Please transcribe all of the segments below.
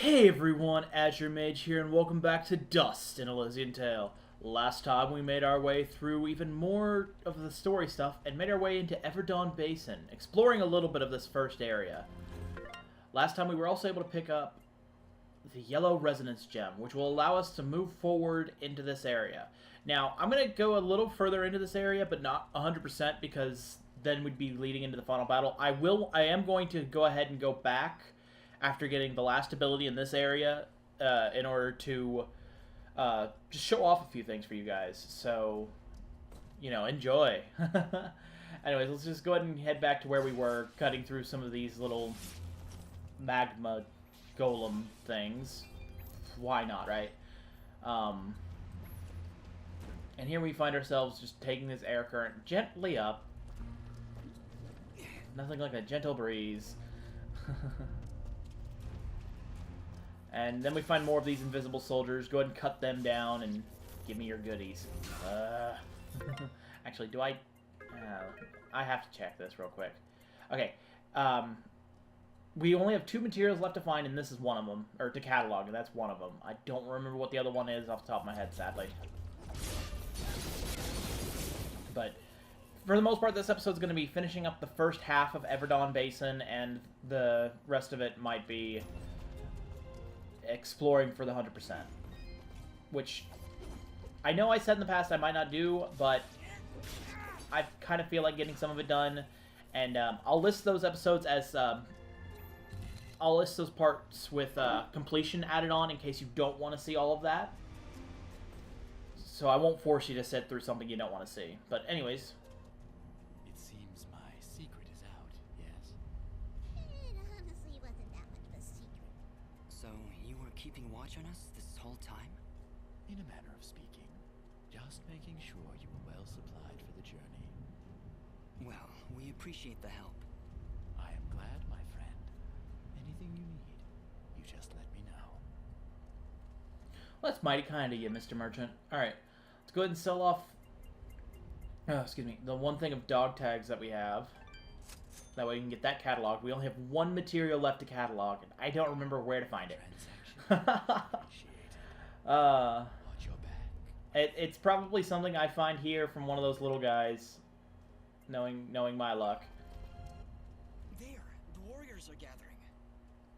Hey everyone, Azure Mage here, and welcome back to Dust in Elysian Tail. Last time we made our way through even more of the story stuff and made our way into Everdawn Basin, exploring a little bit of this first area. Last time we were also able to pick up the Yellow Resonance Gem, which will allow us to move forward into this area. Now, I'm going to go a little further into this area, but not 100% because then we'd be leading into the final battle. I am going to go ahead and go back after getting the last ability in this area in order to just show off a few things for you guys. So, you know, enjoy. Anyways, let's just go ahead and head back to where we were, cutting through some of these little magma golem things. Why not, right? And here we find ourselves just taking this air current gently up. Nothing like a gentle breeze. And then we find more of these invisible soldiers. Go ahead and cut them down and give me your goodies. Actually, do I... I have to check this real quick. Okay. We only have 2 materials left to find, and this is one of them. Or to catalog, and that's one of them. I don't remember what the other one is off the top of my head, sadly. But for the most part, this episode's going to be finishing up the first half of Everdawn Basin, and the rest of it might be exploring for the 100%. Which, I know I said in the past I might not do, but I kind of feel like getting some of it done. And I'll list those episodes as... I'll list those parts with completion added on in case you don't want to see all of that. So I won't force you to sit through something you don't want to see. But anyways... It seems my secret is out, yes? It honestly wasn't that much of a secret. So, you were keeping watch on us this whole time? In a manner of speaking. Just making sure you were well supplied for the journey. Well, we appreciate the help. I am glad, my friend. Anything you need, you just let me know. Well, that's mighty kind of you, Mr. Merchant. Alright, let's go ahead and sell off... excuse me. The one thing of dog tags that we have. That way we can get that catalog. We only have 1 material left to catalog, and I don't remember where to find it. Watch your back. It's probably something I find here from one of those little guys. Knowing my luck. There! The warriors are gathering.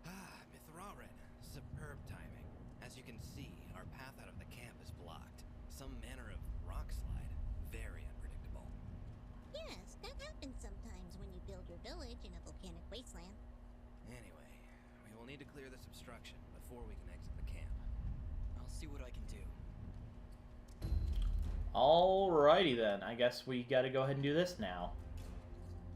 Mithrarin. Superb timing. As you can see, our path out of the camp is blocked. Some manner of rock slide. Very unpredictable. Yes, that happens sometimes when you build your village in a volcanic wasteland. Anyway, we will need to clear this obstruction before we can exit the camp. I'll see what I can do. Alrighty then. I guess we gotta go ahead and do this now.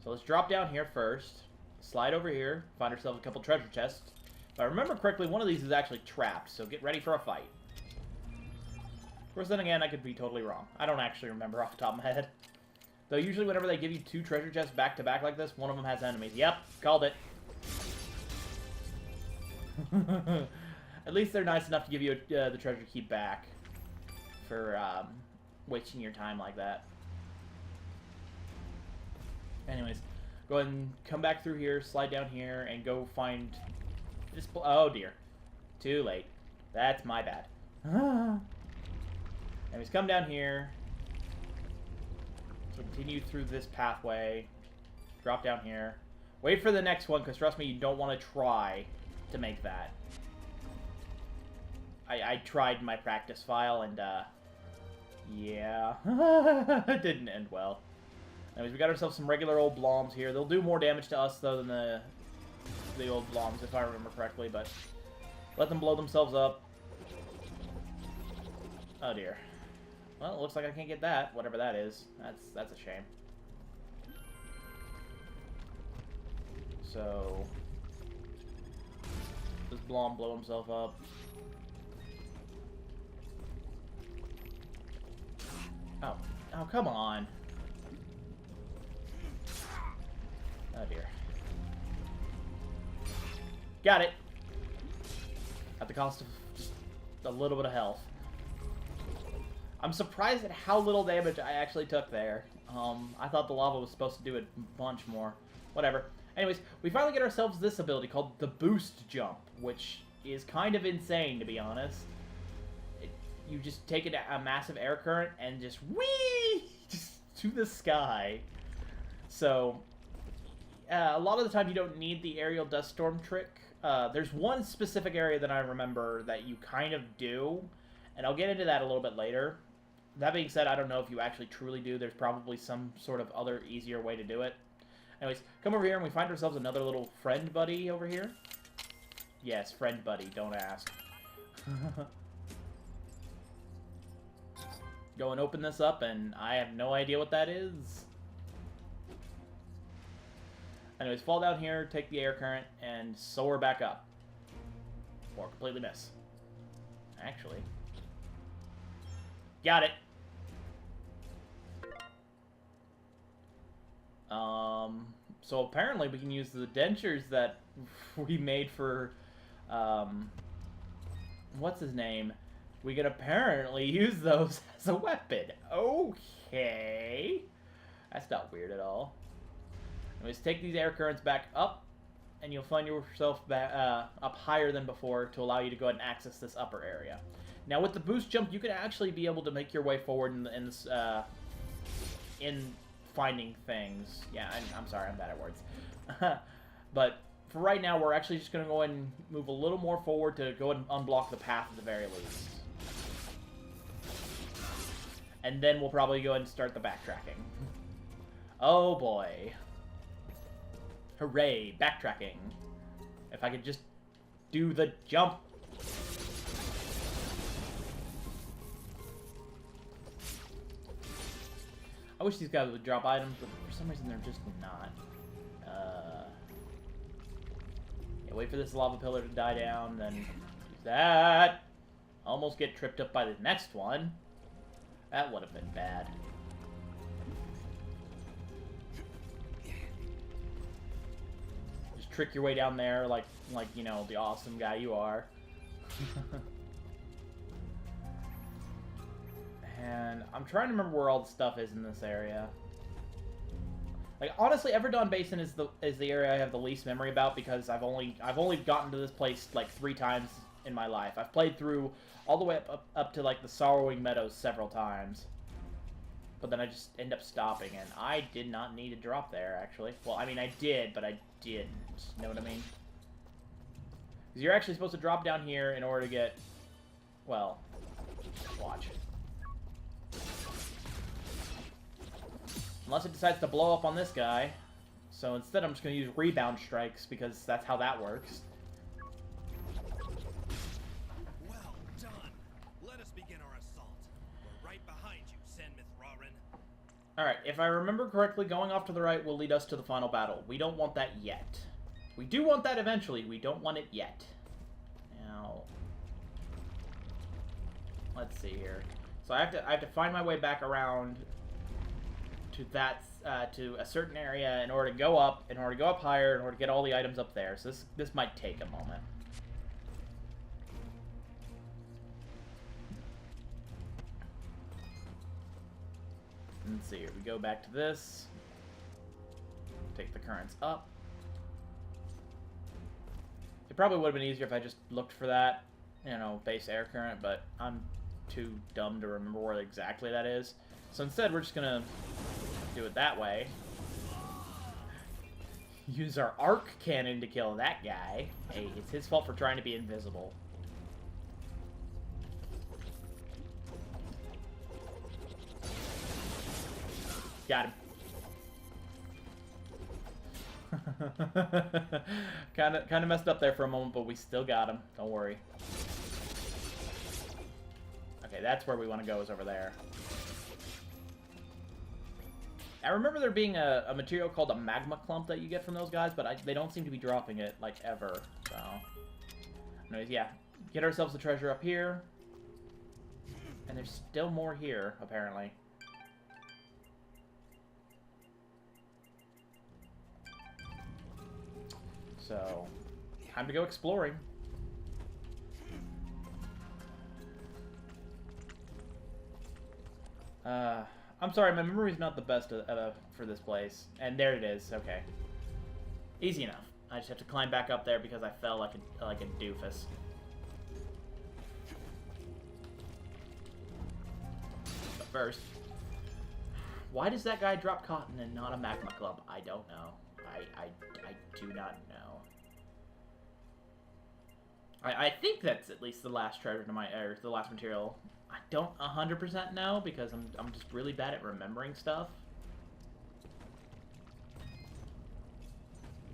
So let's drop down here first. Slide over here. Find ourselves a couple treasure chests. If I remember correctly, one of these is actually trapped, so get ready for a fight. Of course, then again, I could be totally wrong. I don't actually remember off the top of my head. Though usually whenever they give you 2 treasure chests back to back like this, one of them has enemies. Yep, called it. At least they're nice enough to give you the treasure key back for wasting your time like that. Anyways, go ahead and come back through here, slide down here, and go find this... Oh dear. Too late. That's my bad. Anyways, come down here. So continue through this pathway. Drop down here. Wait for the next one, because trust me, you don't want to try to make that. I tried my practice file, and, yeah. It didn't end well. Anyways, we got ourselves some regular old bloms here. They'll do more damage to us, though, than the old bloms, if I remember correctly, but let them blow themselves up. Oh, dear. Well, it looks like I can't get that, whatever that is. That's a shame. So, does Blom blow himself up? Oh. Oh, come on. Oh, dear. Got it. At the cost of just a little bit of health. I'm surprised at how little damage I actually took there. I thought the lava was supposed to do a bunch more. Whatever. Anyways, we finally get ourselves this ability called the Boost Jump, which is kind of insane, to be honest. You just take a massive air current and just whee just to the sky. So a lot of the time you don't need the aerial dust storm trick. There's one specific area that I remember that you kind of do, and I'll get into that a little bit later. That being said, I don't know if you actually truly do. There's probably some sort of other easier way to do it. Anyways, come over here and we find ourselves another little friend buddy over here. Yes, friend buddy, don't ask. Go and open this up, and I have no idea what that is. Anyways, fall down here, take the air current, and soar back up. Or completely miss. Actually. Got it! So apparently we can use the dentures that we made for, what's his name? We can apparently use those as a weapon. Okay. That's not weird at all. Anyways, take these air currents back up, and you'll find yourself back, up higher than before to allow you to go ahead and access this upper area. Now, with the boost jump, you can actually be able to make your way forward in finding things. Yeah, I'm sorry, I'm bad at words. But for right now, we're actually just going to go ahead and move a little more forward to go ahead and unblock the path at the very least. And then we'll probably go ahead and start the backtracking. Oh boy. Hooray, backtracking. If I could just do the jump. I wish these guys would drop items, but for some reason they're just not. Yeah, wait for this lava pillar to die down, then use that. Almost get tripped up by the next one. That would have been bad. Just trick your way down there like you know, the awesome guy you are. And I'm trying to remember where all the stuff is in this area. Like, honestly, Everdawn Basin is the area I have the least memory about, because I've only gotten to this place like 3 times in my life. I've played through all the way up to like the Sorrowing Meadows several times, but then I just end up stopping, and I did not need to drop there, actually. Well, I mean, I did, but I didn't. Know what I mean? Because you're actually supposed to drop down here in order to get, well, watch. Unless it decides to blow up on this guy. So instead I'm just going to use rebound strikes, because that's how that works. Well done. Let us begin our assault. We're right behind you, Mithrarin. Alright, if I remember correctly, going off to the right will lead us to the final battle. We don't want that yet. We do want that eventually. We don't want it yet. Now, let's see here. So I have to find my way back around to that to a certain area in order to go up, higher, in order to get all the items up there. So this might take a moment. Let's see here. We go back to this. Take the currents up. It probably would have been easier if I just looked for that, you know, base air current, but I'm too dumb to remember where exactly that is. So instead, we're just gonna do it that way. Use our arc cannon to kill that guy. Hey, it's his fault for trying to be invisible. Got him. kind of messed up there for a moment, but we still got him. Don't worry. Okay, that's where we want to go, is over there. I remember there being a material called a magma clump that you get from those guys, but they don't seem to be dropping it, like, ever. So, anyways, yeah. Get ourselves the treasure up here. And there's still more here, apparently. So, time to go exploring. I'm sorry, my memory's not the best for this place. And there it is, okay. Easy enough. I just have to climb back up there because I fell like a doofus. first. Why does that guy drop cotton and not a magma club? I don't know. I do not know. I think that's at least the last treasure to my, or the last material. I don't 100% know because I'm just really bad at remembering stuff.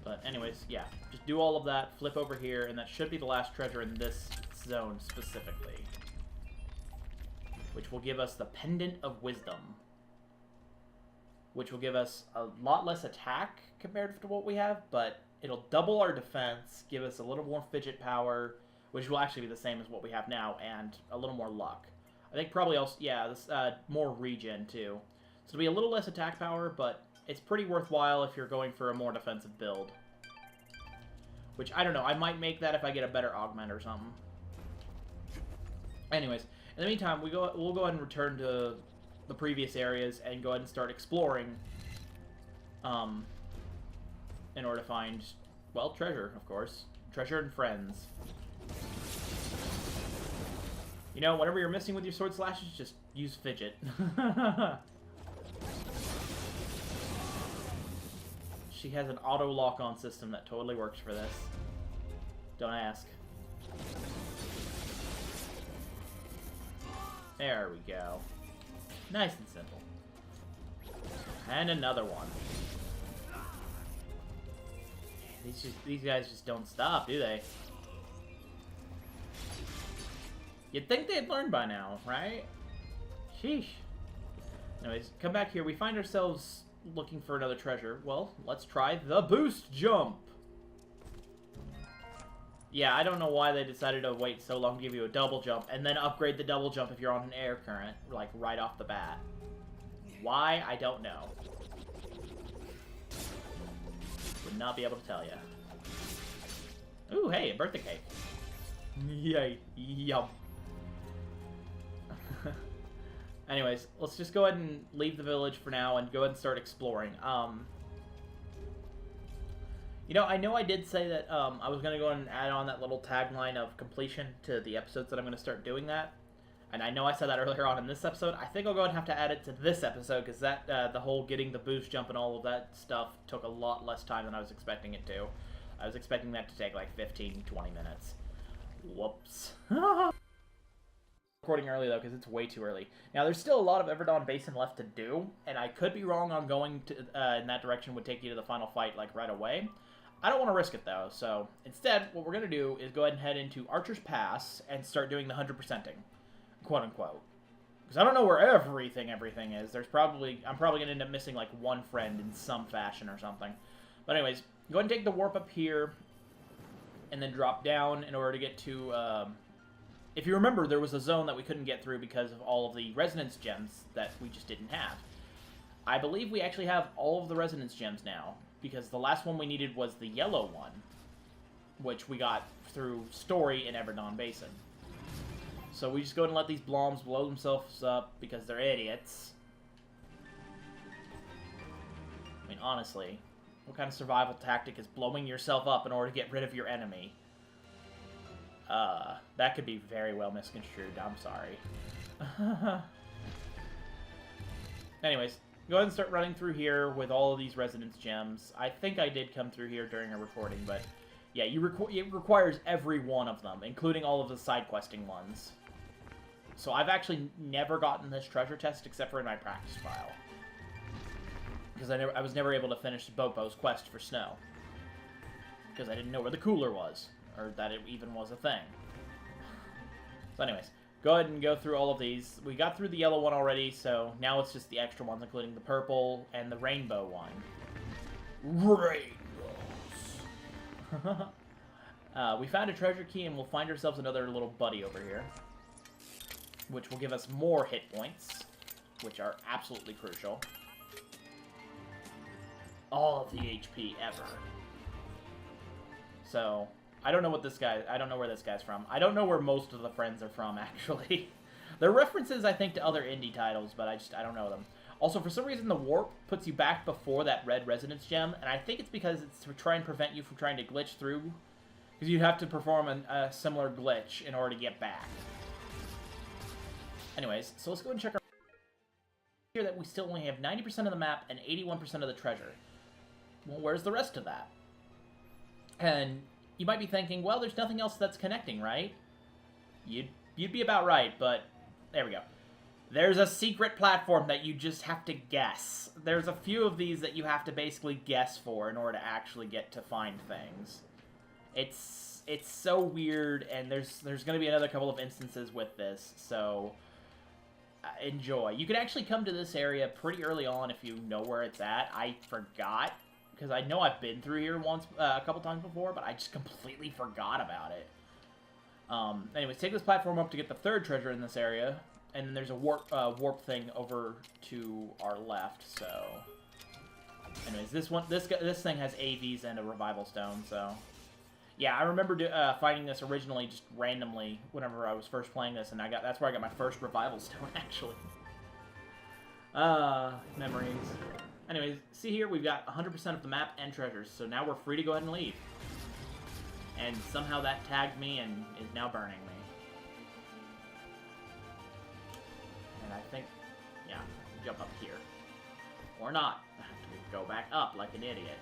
But anyways, yeah, just do all of that, flip over here, and that should be the last treasure in this zone specifically. Which will give us the Pendant of Wisdom. Which will give us a lot less attack compared to what we have, but it'll double our defense, give us a little more fidget power, which will actually be the same as what we have now, and a little more luck. I think probably also, yeah, this, more regen too. So it'll be a little less attack power, but it's pretty worthwhile if you're going for a more defensive build. Which, I don't know, I might make that if I get a better augment or something. Anyways, in the meantime, we'll go ahead and return to the previous areas and go ahead and start exploring in order to find, well, treasure, of course. Treasure and friends. You know, whenever you're missing with your sword slashes, just use fidget. She has an auto lock-on system that totally works for this. Don't ask. There we go. Nice and simple. And another one. These guys just don't stop, do they? You'd think they'd learn by now, right? Sheesh. Anyways, come back here. We find ourselves looking for another treasure. Well, let's try the boost jump. Yeah, I don't know why they decided to wait so long to give you a double jump and then upgrade the double jump if you're on an air current, like right off the bat. Why? I don't know. Would not be able to tell you. Ooh, hey, a birthday cake. Yay. Yum. Anyways, let's just go ahead and leave the village for now and go ahead and start exploring. You know I did say that I was going to go ahead and add on that little tagline of completion to the episodes that I'm going to start doing that. And I know I said that earlier on in this episode. I think I'll go ahead and have to add it to this episode because that the whole getting the boost jump and all of that stuff took a lot less time than I was expecting it to. I was expecting that to take like 15, 20 minutes. Whoops. Recording early though because it's way too early. Now there's still a lot of Everdon Basin left to do, and I could be wrong on going to in that direction would take you to the final fight like right away. I don't want to risk it though, so instead what we're going to do is go ahead and head into Archer's Pass and start doing the 100%ing, quote unquote. Because I don't know where everything is. I'm probably going to end up missing like one friend in some fashion or something. But anyways, go ahead and take the warp up here and then drop down in order to get to if you remember, there was a zone that we couldn't get through because of all of the resonance gems that we just didn't have. I believe we actually have all of the resonance gems now, because the last one we needed was the yellow one, which we got through story in Everdon Basin. So we just go ahead and let these bloms blow themselves up because they're idiots. I mean, honestly, what kind of survival tactic is blowing yourself up in order to get rid of your enemy? That could be very well misconstrued. I'm sorry. Anyways, go ahead and start running through here with all of these resonance gems. I think I did come through here during a recording, but yeah, it requires every one of them, including all of the side questing ones. So I've actually never gotten this treasure test except for in my practice file, because I was never able to finish Bopo's quest for snow, because I didn't know where the cooler was, or that it even was a thing. So anyways, go ahead and go through all of these. We got through the yellow one already, so now it's just the extra ones, including the purple and the rainbow one. Rainbows! We found a treasure key, and we'll find ourselves another little buddy over here, which will give us more hit points, which are absolutely crucial. All of the HP ever. So I don't know what this guy, I don't know where this guy's from. I don't know where most of the friends are from, actually. They're references, I think, to other indie titles, but I don't know them. Also, for some reason, the warp puts you back before that red resonance gem, and I think it's because it's to try and prevent you from trying to glitch through, because you have to perform a similar glitch in order to get back. Anyways, so let's go and check our... here that we still only have 90% of the map and 81% of the treasure. Well, where's the rest of that? And you might be thinking, well, there's nothing else that's connecting, right? You'd be about right, but there we go. There's a secret platform that you just have to guess. There's a few of these that you have to basically guess for in order to actually get to find things. It's so weird, and there's going to be another couple of instances with this, so enjoy. You can actually come to this area pretty early on if you know where it's at. I forgot, because I know I've been through here once, a couple times before, but I just completely forgot about it. Anyways, take this platform up to get the third treasure in this area, and then there's a warp thing over to our left. So, anyways, this thing has AVs and a revival stone. So, yeah, I remember finding this originally just randomly whenever I was first playing this, and that's where I got my first revival stone actually. Memories. Anyways, see here, we've got 100% of the map and treasures, so now we're free to go ahead and leave. And somehow that tagged me and is now burning me. And I think, yeah, jump up here. Or not. I have to go back up like an idiot.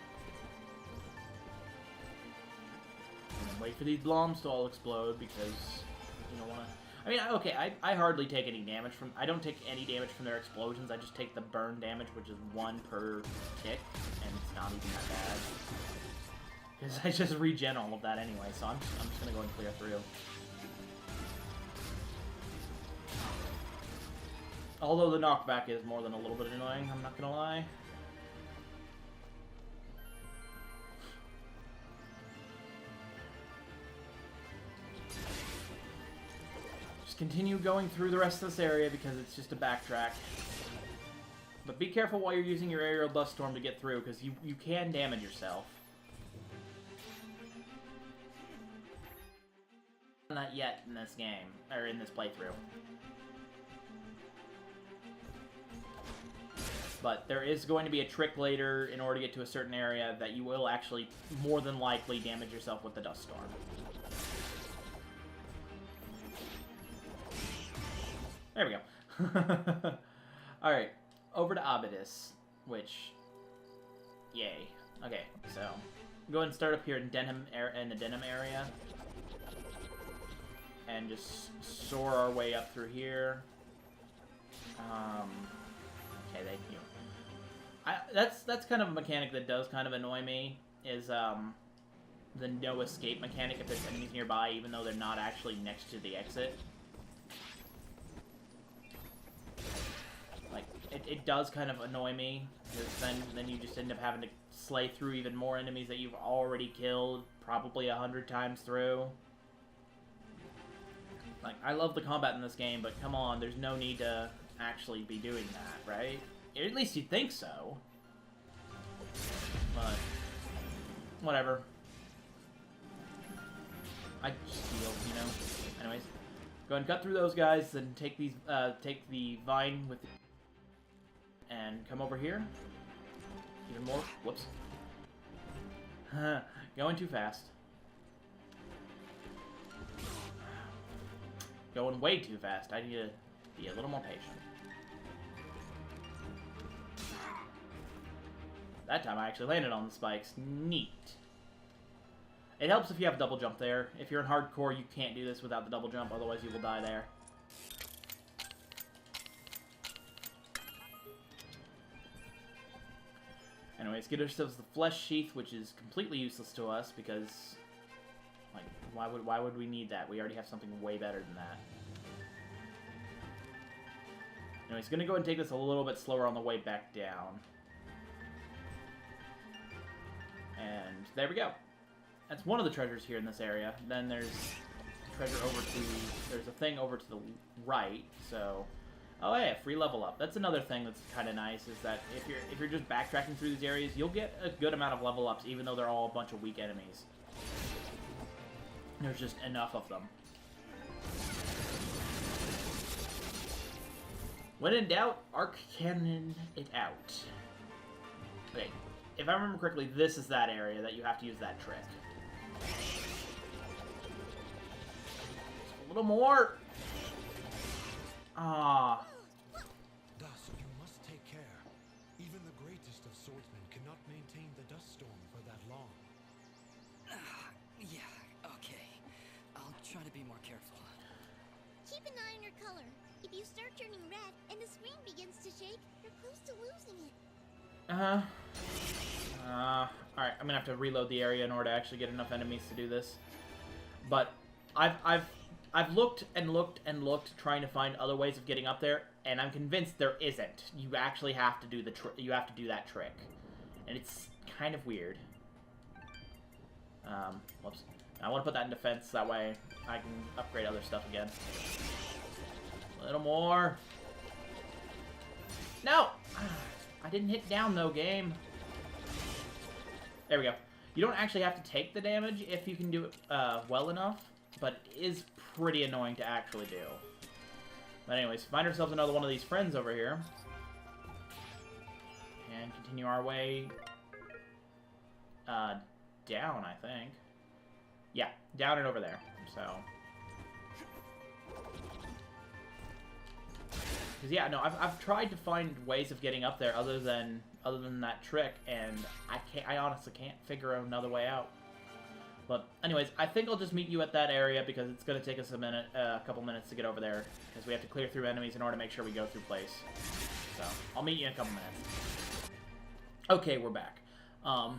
And then wait for these bombs to all explode because you don't want to... I mean, okay, I hardly take any damage from... I don't take any damage from their explosions. I just take the burn damage, which is 1 per tick. And it's not even that bad. Because I just regen all of that anyway, so I'm just going to go and clear through. Although the knockback is more than a little bit annoying, I'm not going to lie. Just continue going through the rest of this area because it's just a backtrack. But be careful while you're using your aerial dust storm to get through, because you can damage yourself. Not yet in this game, or in this playthrough. But there is going to be a trick later in order to get to a certain area that you will actually more than likely damage yourself with the dust storm. There we go. Alright, over to Abydus, which... Yay. Okay, so... Go ahead and start up here in the Denham area. And just soar our way up through here. Okay, that's kind of a mechanic that does kind of annoy me, is the no escape mechanic if there's enemies nearby, even though they're not actually next to the exit. Like, it does kind of annoy me, because then you just end up having to slay through even more enemies that you've already killed, probably 100 times through. Like, I love the combat in this game, but come on, there's no need to actually be doing that, right? Or at least you'd think so. But, whatever. I just heal, you know? Anyways, go ahead and cut through those guys, and take the vine with and come over here. Even more. Whoops. Going too fast. Going way too fast. I need to be a little more patient. That time I actually landed on the spikes. Neat. It helps if you have a double jump there. If you're in hardcore, you can't do this without the double jump, otherwise you will die there. Anyways, get ourselves the flesh sheath, which is completely useless to us because, like, why would we need that? We already have something way better than that. Anyways, gonna go and take this a little bit slower on the way back down. And there we go. That's one of the treasures here in this area. Then there's there's a thing over to the right, so... Oh yeah, free level up. That's another thing that's kind of nice, is that if you're just backtracking through these areas, you'll get a good amount of level ups, even though they're all a bunch of weak enemies. There's just enough of them. When in doubt, arc cannon it out. Okay, if I remember correctly, this is that area that you have to use that trick. Just a little more. Ah. Thus, you must more careful. Keep an eye on your color. If you start turning red and the screen begins to shake, you're close to losing it. Alright, I'm gonna have to reload the area in order to actually get enough enemies to do this. But I've looked and looked and looked trying to find other ways of getting up there, and I'm convinced there isn't. You actually have to do that trick. And it's kind of weird. Whoops. I want to put that in defense, that way I can upgrade other stuff again. A little more. No! I didn't hit down, though, game. There we go. You don't actually have to take the damage if you can do it well enough, but it is pretty annoying to actually do. But anyways, find ourselves another one of these friends over here. And continue our way down, I think. Yeah, down and over there. So... Because, yeah, no, I've tried to find ways of getting up there other than that trick, and I honestly can't figure another way out. But anyways, I think I'll just meet you at that area because it's going to take us a couple minutes to get over there, because we have to clear through enemies in order to make sure we go through place. So, I'll meet you in a couple minutes. Okay, we're back. Alright,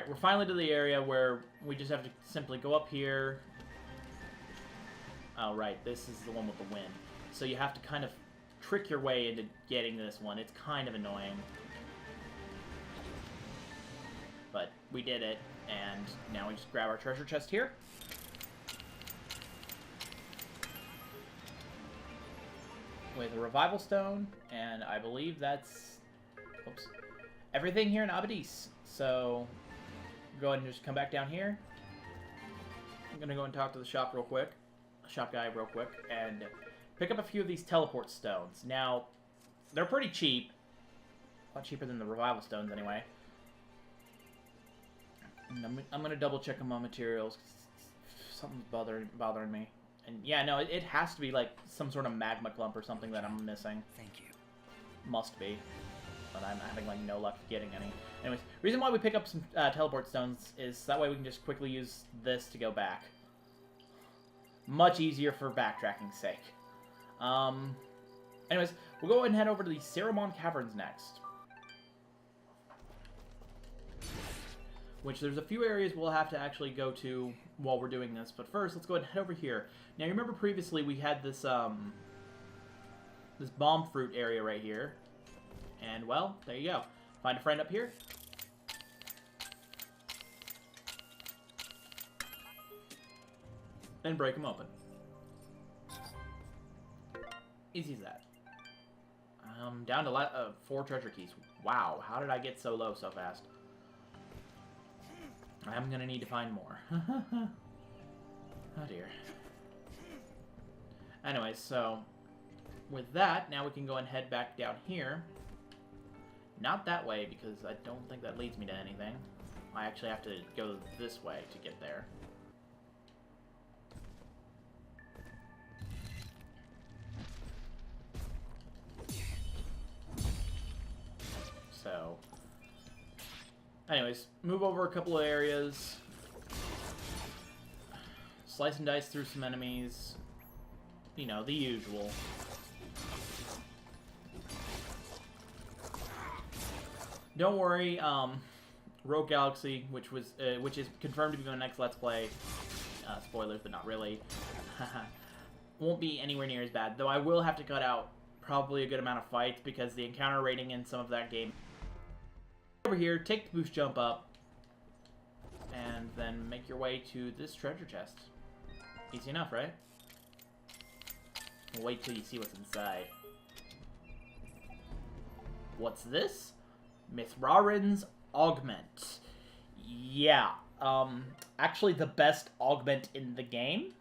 we're finally to the area where we just have to simply go up here. Oh, right, this is the one with the wind. So you have to kind of trick your way into getting this one. It's kind of annoying. But we did it, and now we just grab our treasure chest here. With a revival stone, and I believe that's... Oops. Everything here in Abadis. So, go ahead and just come back down here. I'm gonna go and talk to the shop guy real quick, and pick up a few of these teleport stones. Now, they're pretty cheap. A lot cheaper than the revival stones, anyway. And I'm gonna double check on my materials. Something's bothering me. And yeah, no, it has to be like some sort of magma clump or something that I'm missing. Thank you. Must be. But I'm having like no luck getting any. Anyways, reason why we pick up some teleport stones is that way we can just quickly use this to go back. Much easier for backtracking's sake. Anyways, we'll go ahead and head over to the Ceramon Caverns next. Which there's a few areas we'll have to actually go to while we're doing this. But first, let's go ahead and head over here. Now, you remember previously we had this, this bomb fruit area right here. And, well, there you go. Find a friend up here. And break them open. Easy as that. Down to 4 treasure keys. Wow, how did I get so low so fast? I'm gonna need to find more. Oh dear. Anyways, so with that, now we can go and head back down here. Not that way, because I don't think that leads me to anything. I actually have to go this way to get there. So, anyways, move over a couple of areas. Slice and dice through some enemies. You know, the usual. Don't worry, Rogue Galaxy, which is confirmed to be my next Let's Play. Spoilers, but not really. Won't be anywhere near as bad, though I will have to cut out probably a good amount of fights because the encounter rating in some of that game. Over here, take the boost jump up, and then make your way to this treasure chest. Easy enough, right? We'll wait till you see what's inside. What's this? Mithrarin's Augment. Yeah, actually the best augment in the game,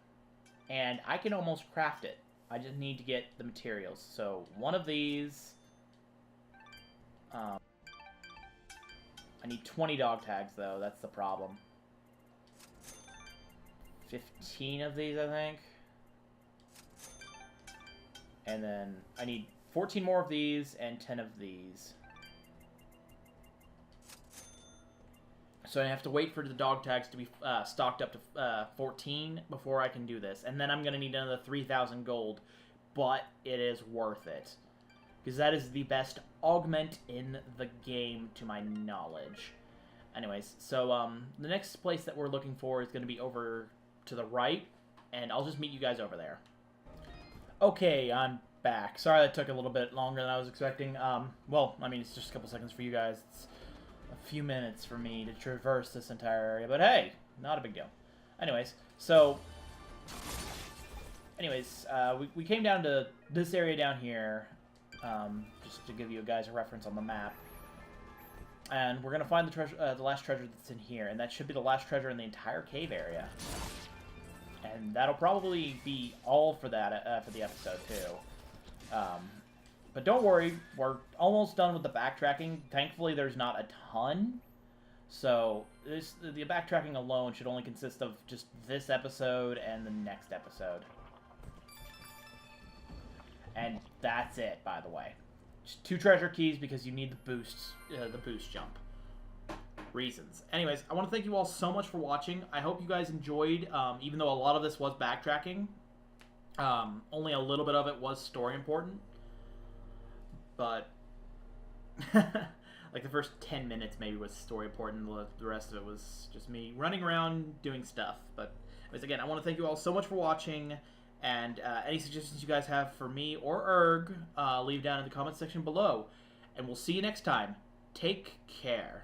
and I can almost craft it. I just need to get the materials. So, one of these... I need 20 dog tags, though. That's the problem. 15 of these, I think. And then I need 14 more of these and 10 of these. So I have to wait for the dog tags to be stocked up to 14 before I can do this. And then I'm going to need another 3,000 gold. But it is worth it. Because that is the best augment in the game, to my knowledge. Anyways, so the next place that we're looking for is going to be over to the right. And I'll just meet you guys over there. Okay, I'm back. Sorry that took a little bit longer than I was expecting. Well, I mean, it's just a couple seconds for you guys. It's a few minutes for me to traverse this entire area. But hey, not a big deal. Anyways, so... we came down to this area down here, just to give you guys a reference on the map. And we're going to find the treasure, the last treasure that's in here, and that should be the last treasure in the entire cave area. And that'll probably be all for that, for the episode, too. But don't worry, we're almost done with the backtracking. Thankfully, there's not a ton. So, the backtracking alone should only consist of just this episode and the next episode. And that's it, by the way. Just 2 treasure keys because you need the boost jump. Reasons. Anyways, I want to thank you all so much for watching. I hope you guys enjoyed, even though a lot of this was backtracking. Only a little bit of it was story important. But, like the first 10 minutes maybe was story important. The rest of it was just me running around doing stuff. But, anyways, again, I want to thank you all so much for watching. And any suggestions you guys have for me or Erg, leave down in the comment section below. And we'll see you next time. Take care.